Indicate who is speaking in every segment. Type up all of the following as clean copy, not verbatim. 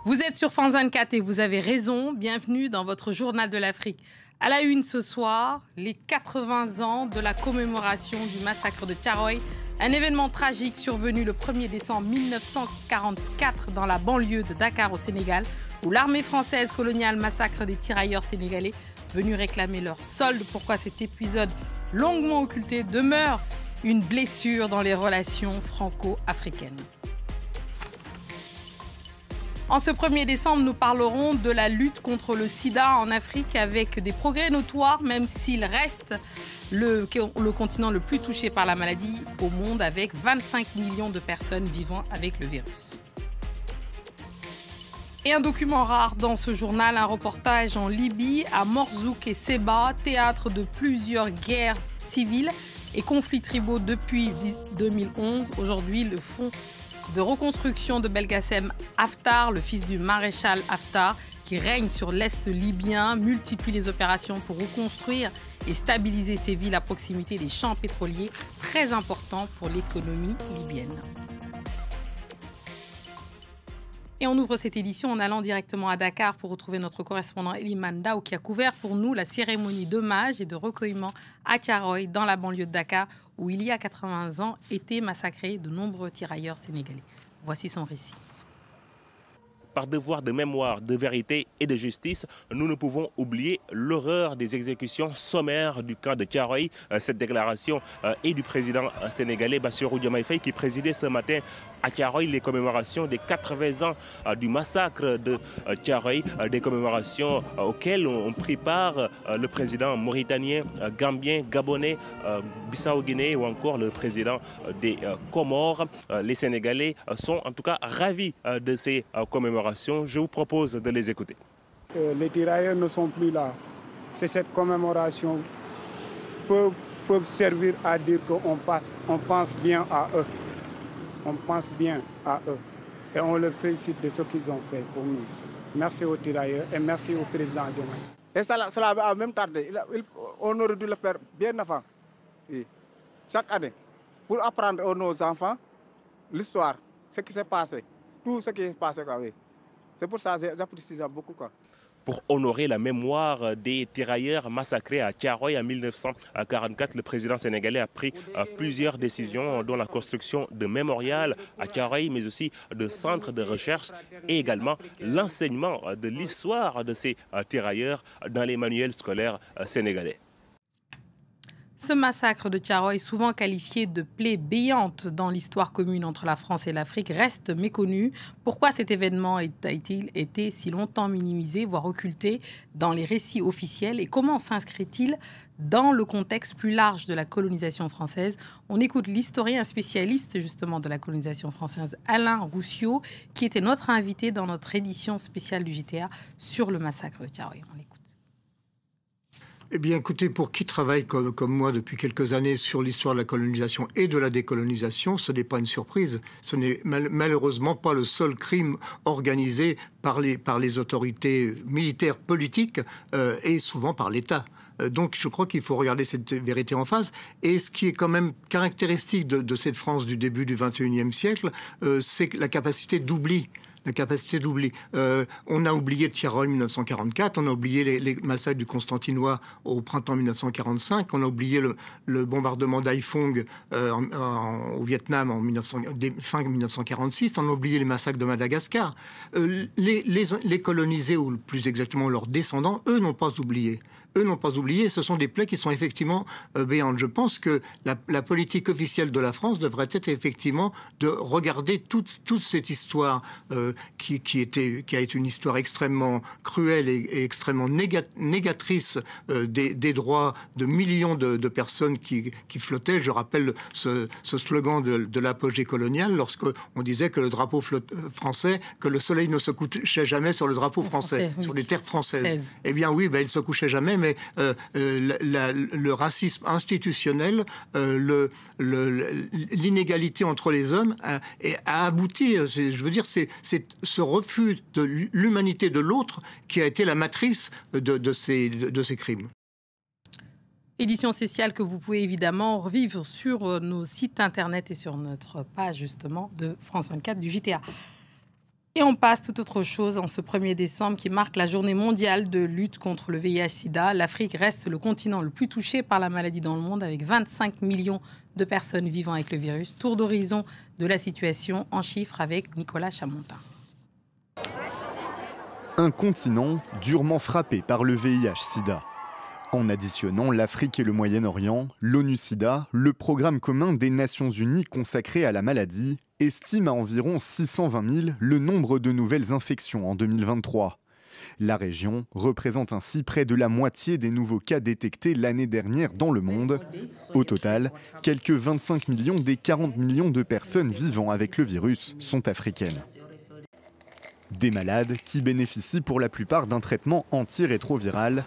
Speaker 1: Vous êtes sur France 24 et vous avez raison. Bienvenue dans votre journal de l'Afrique. À la une ce soir, les 80 ans de la commémoration du massacre de Thiaroye. Un événement tragique survenu le 1er décembre 1944 dans la banlieue de Dakar au Sénégal, où l'armée française coloniale massacre des tirailleurs sénégalais venus réclamer leur solde. Pourquoi cet épisode longuement occulté demeure une blessure dans les relations franco-africaines. En ce 1er décembre, nous parlerons de la lutte contre le sida en Afrique avec des progrès notoires, même s'il reste le continent le plus touché par la maladie au monde, avec 25 millions de personnes vivant avec le virus. Et un document rare dans ce journal, un reportage en Libye, à Morzouk et Seba, théâtre de plusieurs guerres civiles et conflits tribaux depuis 2011. Aujourd'hui, le fonds de reconstruction de Belgassem Haftar, le fils du maréchal Haftar, qui règne sur l'Est libyen, multiplie les opérations pour reconstruire et stabiliser ces villes à proximité des champs pétroliers, très importants pour l'économie libyenne. Et on ouvre cette édition en allant directement à Dakar pour retrouver notre correspondant Eliman Ndao qui a couvert pour nous la cérémonie d'hommage et de recueillement à Thiaroye dans la banlieue de Dakar où il y a 80 ans étaient massacrés de nombreux tirailleurs sénégalais. Voici son récit.
Speaker 2: Par devoir de mémoire, de vérité et de justice, nous ne pouvons oublier l'horreur des exécutions sommaires du camp de Thiaroye. Cette déclaration est du président sénégalais Bassirou Diomaye Faye qui présidait ce matin à Thiaroye les commémorations des 80 ans du massacre de Thiaroye, des commémorations auxquelles ont pris part le président mauritanien, gambien, gabonais, Bissau-Guinée ou encore le président des Comores. Les Sénégalais sont en tout cas ravis de ces commémorations. Je vous propose de les écouter.
Speaker 3: Les tirailleurs ne sont plus là. C'est cette commémoration peuvent servir à dire qu'on pense bien à eux. On pense bien à eux. Et on les félicite de ce qu'ils ont fait pour nous. Merci aux tirailleurs et merci au président Diomaye.
Speaker 4: Et cela a même tardé. On aurait dû le faire bien avant. Oui. Chaque année, pour apprendre à nos enfants l'histoire, ce qui s'est passé, tout ce qui est passé. Oui. C'est pour ça que j'apprécie ça beaucoup.
Speaker 2: Pour honorer la mémoire des tirailleurs massacrés à Thiaroye en 1944, le président sénégalais a pris plusieurs décisions, dont la construction de mémorials à Thiaroye, mais aussi de centres de recherche et également l'enseignement de l'histoire de ces tirailleurs dans les manuels scolaires sénégalais.
Speaker 1: Ce massacre de Thiaroye, souvent qualifié de plaie béante dans l'histoire commune entre la France et l'Afrique, reste méconnu. Pourquoi cet événement a-t-il été si longtemps minimisé, voire occulté dans les récits officiels? Et comment s'inscrit-il dans le contexte plus large de la colonisation française? On écoute l'historien spécialiste justement de la colonisation française, Alain Roussiot, qui était notre invité dans notre édition spéciale du JTA sur le massacre de Thiaroye. On l'écoute.
Speaker 5: Eh bien, écoutez, pour qui travaille comme moi depuis quelques années sur l'histoire de la colonisation et de la décolonisation, ce n'est pas une surprise. Ce n'est malheureusement pas le seul crime organisé par les autorités militaires, politiques et souvent par l'État. Donc, je crois qu'il faut regarder cette vérité en face. Et ce qui est quand même caractéristique de cette France du début du XXIe siècle, c'est la capacité d'oubli. La capacité d'oubli. On a oublié Thiaroye en 1944, on a oublié les massacres du Constantinois au printemps 1945, on a oublié le bombardement d'Haiphong au Vietnam en fin 1946, on a oublié les massacres de Madagascar. Les colonisés, ou plus exactement leurs descendants, eux n'ont pas oublié. Eux n'ont pas oublié, ce sont des plaies qui sont effectivement béantes. Je pense que la politique officielle de la France devrait être effectivement de regarder toute cette histoire qui a été une histoire extrêmement cruelle et extrêmement négatrice des droits de millions de personnes qui flottaient. Je rappelle ce slogan de l'apogée coloniale, lorsqu'on disait que le drapeau français, que le soleil ne se couchait jamais sur le drapeau français, sur les terres françaises. Eh bien oui, il ne se couchait jamais, mais le racisme institutionnel, l'inégalité entre les hommes a abouti. Je veux dire, c'est ce refus de l'humanité de l'autre qui a été la matrice de ces crimes.
Speaker 1: Édition spéciale que vous pouvez évidemment revivre sur nos sites internet et sur notre page justement de France 24 du JTA. Et Et on passe tout autre chose en ce 1er décembre qui marque la journée mondiale de lutte contre le VIH-Sida. L'Afrique reste le continent le plus touché par la maladie dans le monde avec 25 millions de personnes vivant avec le virus. Tour d'horizon de la situation en chiffres avec Nicolas Chamontin.
Speaker 6: Un continent durement frappé par le VIH-Sida. En additionnant l'Afrique et le Moyen-Orient, l'ONU-Sida, le programme commun des Nations Unies consacré à la maladie, estime à environ 620 000 le nombre de nouvelles infections en 2023. La région représente ainsi près de la moitié des nouveaux cas détectés l'année dernière dans le monde. Au total, quelques 25 millions des 40 millions de personnes vivant avec le virus sont africaines. Des malades qui bénéficient pour la plupart d'un traitement antirétroviral.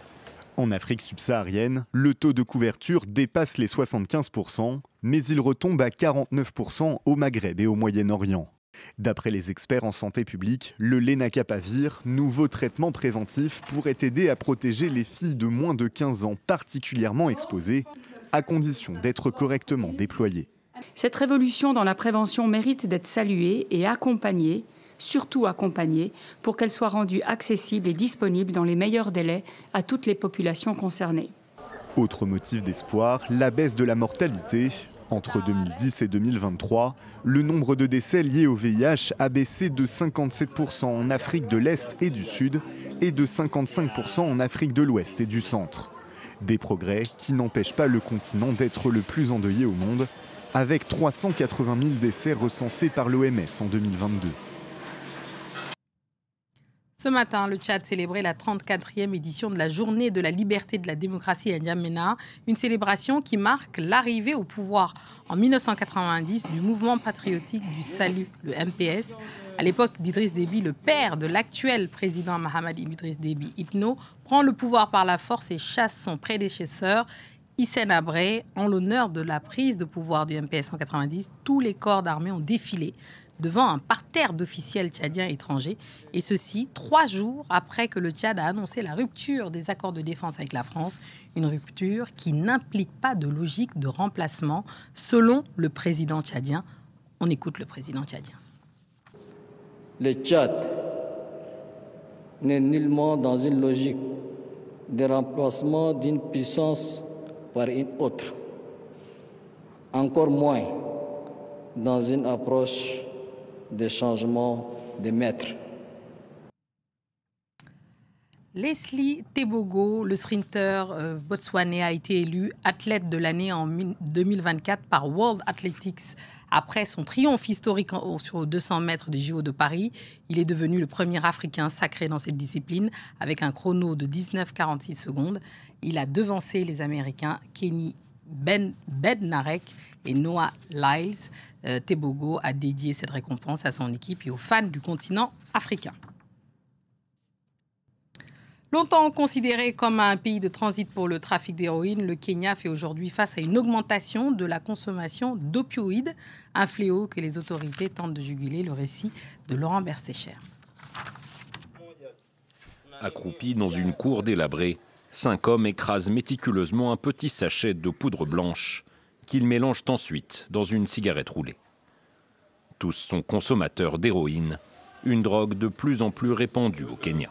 Speaker 6: En Afrique subsaharienne, le taux de couverture dépasse les 75%, mais il retombe à 49% au Maghreb et au Moyen-Orient. D'après les experts en santé publique, le Lenacapavir, nouveau traitement préventif, pourrait aider à protéger les filles de moins de 15 ans particulièrement exposées, à condition d'être correctement déployé.
Speaker 7: Cette révolution dans la prévention mérite d'être saluée et accompagnée, surtout accompagnée, pour qu'elle soit rendue accessible et disponible dans les meilleurs délais à toutes les populations concernées.
Speaker 6: Autre motif d'espoir, la baisse de la mortalité. Entre 2010 et 2023, le nombre de décès liés au VIH a baissé de 57% en Afrique de l'Est et du Sud et de 55% en Afrique de l'Ouest et du Centre. Des progrès qui n'empêchent pas le continent d'être le plus endeuillé au monde, avec 380 000 décès recensés par l'OMS en 2022.
Speaker 1: Ce matin, le Tchad célébrait la 34e édition de la Journée de la liberté de la démocratie à N'Djamena, une célébration qui marque l'arrivée au pouvoir en 1990 du mouvement patriotique du salut, le MPS. À l'époque d'Idriss Déby, le père de l'actuel président Mahamadou Idriss Déby Itno prend le pouvoir par la force et chasse son prédécesseur Hissène Habré. En l'honneur de la prise de pouvoir du MPS en 90, tous les corps d'armée ont défilé devant un parterre d'officiels tchadiens étrangers, et ceci 3 jours après que le Tchad a annoncé la rupture des accords de défense avec la France, une rupture qui n'implique pas de logique de remplacement, selon le président tchadien. On écoute le président tchadien.
Speaker 8: Le Tchad n'est nullement dans une logique de remplacement d'une puissance par une autre, encore moins dans une approche de changement de maître.
Speaker 1: Leslie Tebogo, le sprinter botswanais, a été élu athlète de l'année en 2024 par World Athletics. Après son triomphe historique sur 200 mètres des JO de Paris, il est devenu le premier Africain sacré dans cette discipline avec un chrono de 19,46 secondes. Il a devancé les Américains Kenny Bednarek et Noah Lyles. Tebogo a dédié cette récompense à son équipe et aux fans du continent africain. Longtemps considéré comme un pays de transit pour le trafic d'héroïne, le Kenya fait aujourd'hui face à une augmentation de la consommation d'opioïdes, un fléau que les autorités tentent de juguler. Le récit de Laurent Bersécher.
Speaker 9: Accroupis dans une cour délabrée, 5 hommes écrasent méticuleusement un petit sachet de poudre blanche qu'ils mélangent ensuite dans une cigarette roulée. Tous sont consommateurs d'héroïne, une drogue de plus en plus répandue au Kenya.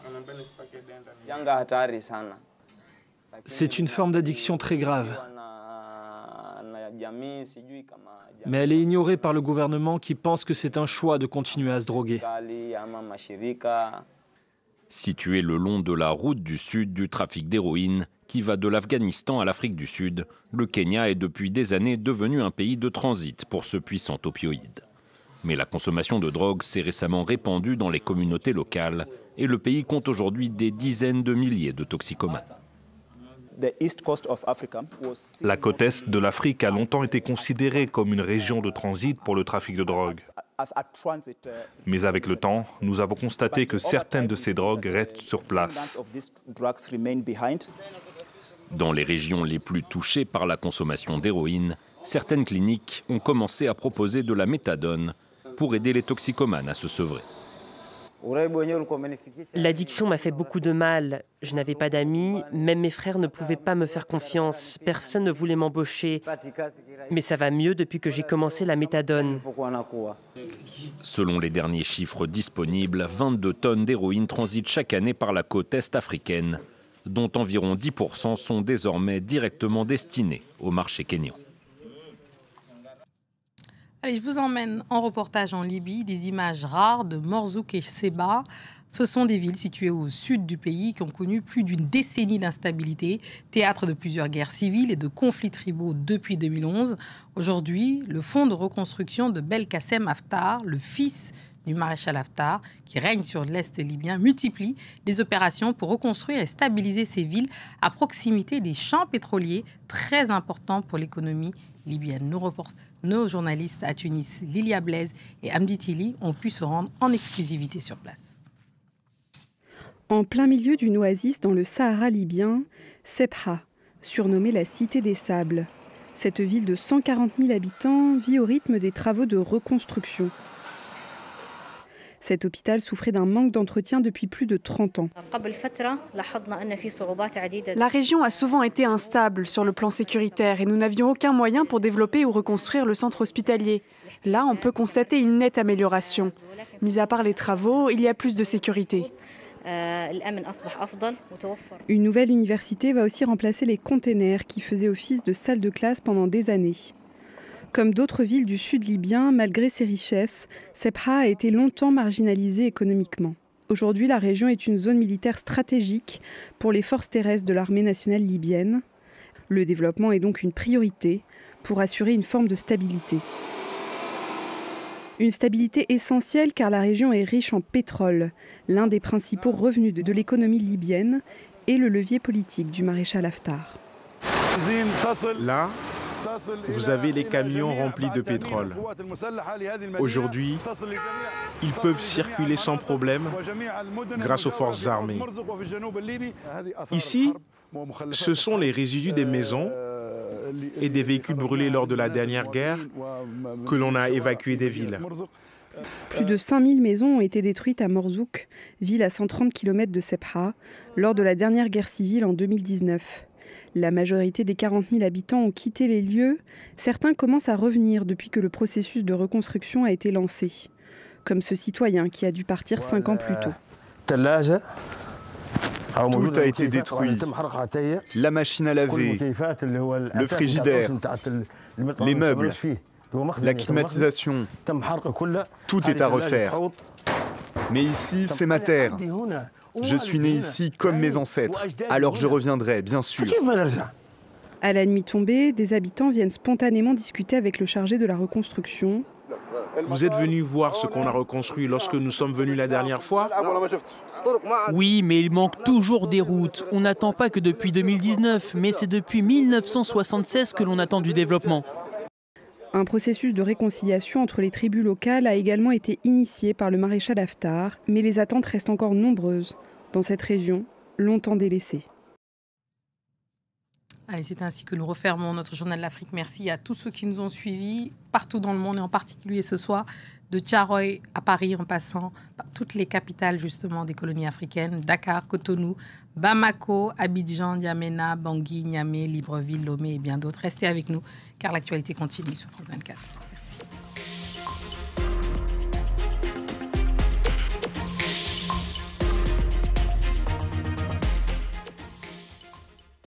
Speaker 10: C'est une forme d'addiction très grave. Mais elle est ignorée par le gouvernement qui pense que c'est un choix de continuer à se droguer.
Speaker 9: Situé le long de la route du sud du trafic d'héroïne, qui va de l'Afghanistan à l'Afrique du Sud, le Kenya est depuis des années devenu un pays de transit pour ce puissant opioïde. Mais la consommation de drogue s'est récemment répandue dans les communautés locales et le pays compte aujourd'hui des dizaines de milliers de toxicomanes.
Speaker 11: La côte est de l'Afrique a longtemps été considérée comme une région de transit pour le trafic de drogue. Mais avec le temps, nous avons constaté que certaines de ces drogues restent sur place.
Speaker 9: Dans les régions les plus touchées par la consommation d'héroïne, certaines cliniques ont commencé à proposer de la méthadone pour aider les toxicomanes à se sevrer.
Speaker 12: L'addiction m'a fait beaucoup de mal. Je n'avais pas d'amis, même mes frères ne pouvaient pas me faire confiance. Personne ne voulait m'embaucher. Mais ça va mieux depuis que j'ai commencé la méthadone.
Speaker 9: Selon les derniers chiffres disponibles, 22 tonnes d'héroïne transitent chaque année par la côte est africaine, dont environ 10% sont désormais directement destinés au marché kényan.
Speaker 1: Allez, je vous emmène en reportage en Libye, des images rares de Morzouk et Seba. Ce sont des villes situées au sud du pays qui ont connu plus d'une décennie d'instabilité, théâtre de plusieurs guerres civiles et de conflits tribaux depuis 2011. Aujourd'hui, le fonds de reconstruction de Belkacem Haftar, le fils du maréchal Haftar, qui règne sur l'Est libyen, multiplie des opérations pour reconstruire et stabiliser ces villes à proximité des champs pétroliers, très importants pour l'économie libyenne. Nos journalistes à Tunis, Lilia Blaise et Hamdi Tili, ont pu se rendre en exclusivité sur place.
Speaker 13: En plein milieu d'une oasis dans le Sahara libyen, Sebha, surnommée la Cité des Sables. Cette ville de 140 000 habitants vit au rythme des travaux de reconstruction. Cet hôpital souffrait d'un manque d'entretien depuis plus de 30 ans.
Speaker 14: La région a souvent été instable sur le plan sécuritaire et nous n'avions aucun moyen pour développer ou reconstruire le centre hospitalier. Là, on peut constater une nette amélioration. Mis à part les travaux, il y a plus de sécurité.
Speaker 13: Une nouvelle université va aussi remplacer les containers qui faisaient office de salle de classe pendant des années. Comme d'autres villes du sud libyen, malgré ses richesses, Sebha a été longtemps marginalisée économiquement. Aujourd'hui, la région est une zone militaire stratégique pour les forces terrestres de l'armée nationale libyenne. Le développement est donc une priorité pour assurer une forme de stabilité. Une stabilité essentielle car la région est riche en pétrole, l'un des principaux revenus de l'économie libyenne et le levier politique du maréchal Haftar.
Speaker 15: Là, vous avez les camions remplis de pétrole. Aujourd'hui, ils peuvent circuler sans problème grâce aux forces armées. Ici, ce sont les résidus des maisons et des véhicules brûlés lors de la dernière guerre que l'on a évacués des villes.
Speaker 13: Plus de 5000 maisons ont été détruites à Morzouk, ville à 130 km de Sebha, lors de la dernière guerre civile en 2019. La majorité des 40 000 habitants ont quitté les lieux. Certains commencent à revenir depuis que le processus de reconstruction a été lancé. Comme ce citoyen qui a dû partir 5 ans plus tôt.
Speaker 6: Tout a été détruit. La machine à laver, le frigidaire, les meubles, la climatisation. Tout est à refaire. Mais ici, c'est ma terre. Je suis né ici comme mes ancêtres, alors je reviendrai, bien sûr.
Speaker 13: À la nuit tombée, des habitants viennent spontanément discuter avec le chargé de la reconstruction.
Speaker 15: Vous êtes venu voir ce qu'on a reconstruit lorsque nous sommes venus la dernière fois?
Speaker 16: Oui, mais il manque toujours des routes. On n'attend pas que depuis 2019, mais c'est depuis 1976 que l'on attend du développement.
Speaker 13: Un processus de réconciliation entre les tribus locales a également été initié par le maréchal Haftar, mais les attentes restent encore nombreuses dans cette région, longtemps délaissée.
Speaker 1: Allez, c'est ainsi que nous refermons notre journal de l'Afrique. Merci à tous ceux qui nous ont suivis partout dans le monde et en particulier ce soir de Thiaroye à Paris en passant par toutes les capitales justement des colonies africaines, Dakar, Cotonou, Bamako, Abidjan, N'Djamena, Bangui, Niamey, Libreville, Lomé et bien d'autres. Restez avec nous car l'actualité continue sur France 24. Merci.